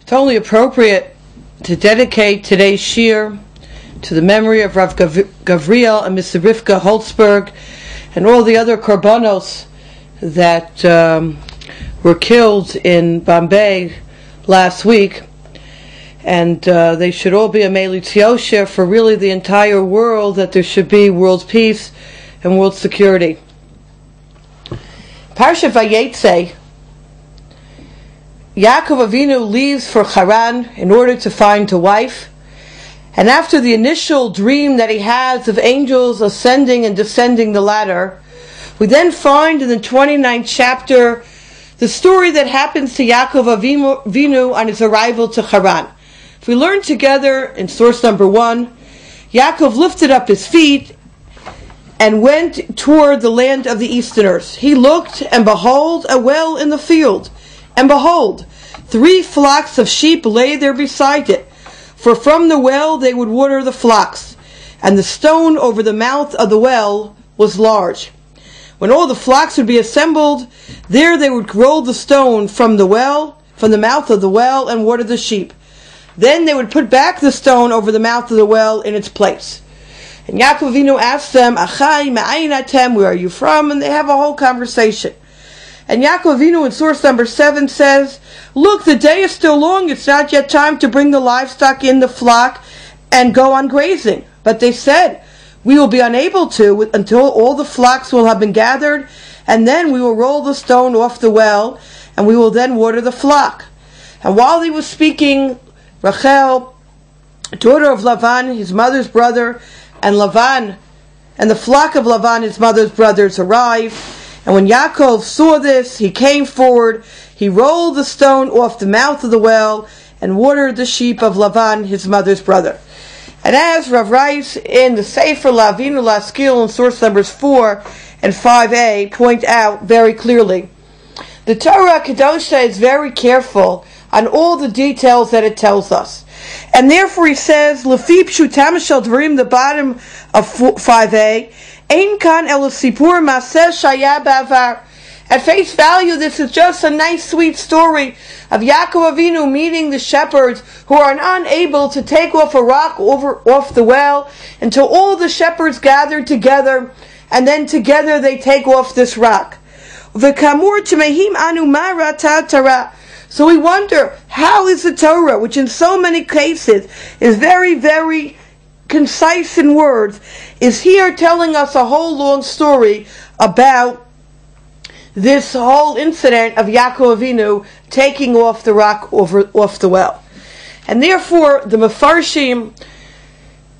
It's only appropriate to dedicate today's shir to the memory of Rav Gavriel and Mr. Rivka Holtzberg and all the other korbanos that were killed in Bombay last week. And they should all be a Melitz Yosher for really the entire world, that there should be world peace and world security. Parshat Vayeitzei, Yaakov Avinu leaves for Haran in order to find a wife. And after the initial dream that he has of angels ascending and descending the ladder, we then find in the 29th chapter the story that happens to Yaakov Avinu on his arrival to Haran. If we learn together in source number 1, Yaakov lifted up his feet and went toward the land of the Easterners. He looked, and behold, a well in the field. And behold, 3 flocks of sheep lay there beside it. For from the well they would water the flocks. And the stone over the mouth of the well was large. When all the flocks would be assembled, there they would roll the stone from the mouth of the well, and water the sheep. Then they would put back the stone over the mouth of the well in its place. And Yaakov Avinu asked them, Achai, ma'ayin atem, where are you from? And they have a whole conversation. And Yaakov Avinu in source number 7 says, look, the day is still long. It's not yet time to bring the livestock in the flock and go on grazing. But they said, we will be unable to until all the flocks will have been gathered, and then we will roll the stone off the well, and we will then water the flock. And while he was speaking, Rachel, daughter of Lavan, his mother's brother, and Lavan, and the flock of Lavan, his mother's brothers, arrived. And when Yaakov saw this, he came forward, he rolled the stone off the mouth of the well, and watered the sheep of Lavan, his mother's brother. And as Rav Rice in the Sefer Lavinu Laskil in source numbers 4 and 5a point out very clearly, the Torah Kedosha is very careful on all the details that it tells us. And therefore he says, Lefi Pshutam Shel Dvarim, the bottom of 5a, Ein Kan El Sipur Maseh Shaya Ba'avar. At face value, this is just a nice, sweet story of Yaakov Avinu meeting the shepherds who are unable to take off a rock off the well until all the shepherds gather together, and then together they take off this rock. V'kamur Temehim Anu Mara Tara. So we wonder, how is the Torah, which in so many cases is very, very concise in words, is here telling us a whole long story about this whole incident of Yaakov Avinu taking off the rock off the well. And therefore, the Mefarshim,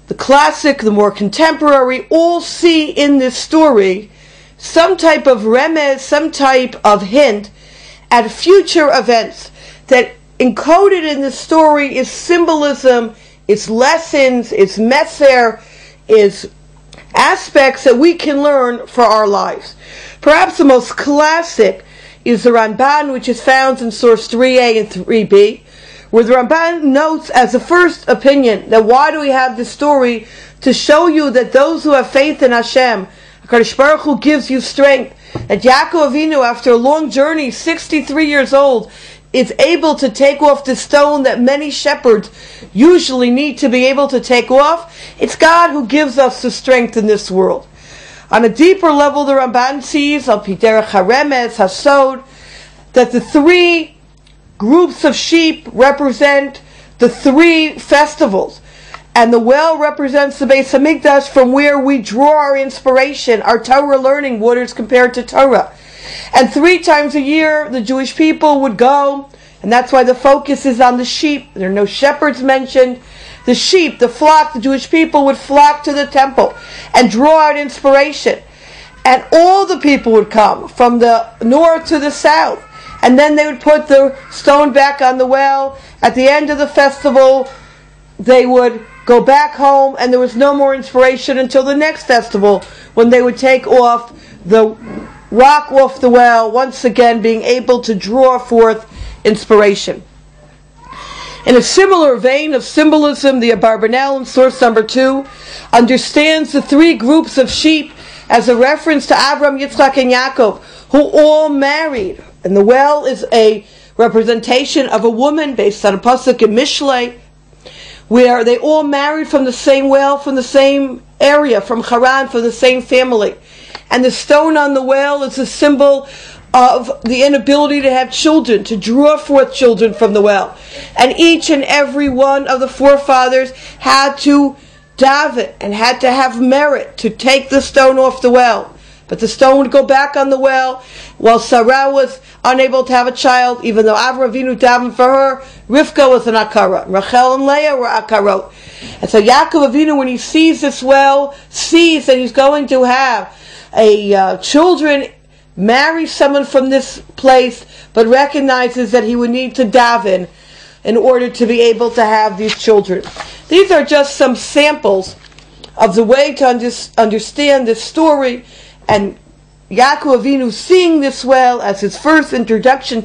the classic, the more contemporary, all see in this story some type of remez, some type of hint at future events, that encoded in the story is symbolism, it's lessons, it's meser, is aspects that we can learn for our lives. Perhaps the most classic is the Ramban, which is found in source 3a and 3b, where the Ramban notes as a first opinion that why do we have this story? To show you that those who have faith in Hashem, HaKadosh Baruch Hu gives you strength. That Yaakov Avinu, after a long journey, 63 years old, is able to take off the stone that many shepherds usually need to be able to take off. It's God who gives us the strength in this world. On a deeper level, the Ramban sees, al pi derech haremez, hasod, that the 3 groups of sheep represent the 3 festivals. And the well represents the Beis Hamikdash, from where we draw our inspiration, our Torah learning, what is compared to Torah. And 3 times a year, the Jewish people would go, and that's why the focus is on the sheep. There are no shepherds mentioned. The sheep, the flock, the Jewish people would flock to the temple and draw out inspiration. And all the people would come, from the north to the south. And then they would put the stone back on the well. At the end of the festival, they would go back home, and there was no more inspiration until the next festival, when they would take off the rock off the well, once again being able to draw forth inspiration. In a similar vein of symbolism, the Abarbanel in source number 2 understands the 3 groups of sheep as a reference to Abraham, Yitzchak, and Yaakov, who all married. And the well is a representation of a woman based on a pasuk in Mishlei, where they all married from the same well, from the same area, from Haran, from the same family. And the stone on the well is a symbol of the inability to have children, to draw forth children from the well. And each and every one of the forefathers had to daven and had to have merit to take the stone off the well. But the stone would go back on the well while Sarah was unable to have a child, even though Avraham Avinu davened for her. Rivka was an akara. Rachel and Leah were akarot. And so Yaakov Avinu, when he sees this well, sees that he's going to have children, marry someone from this place, but recognizes that he would need to daven in order to be able to have these children. These are just some samples of the way to understand this story, and Yaakov Avinu seeing this well as his first introduction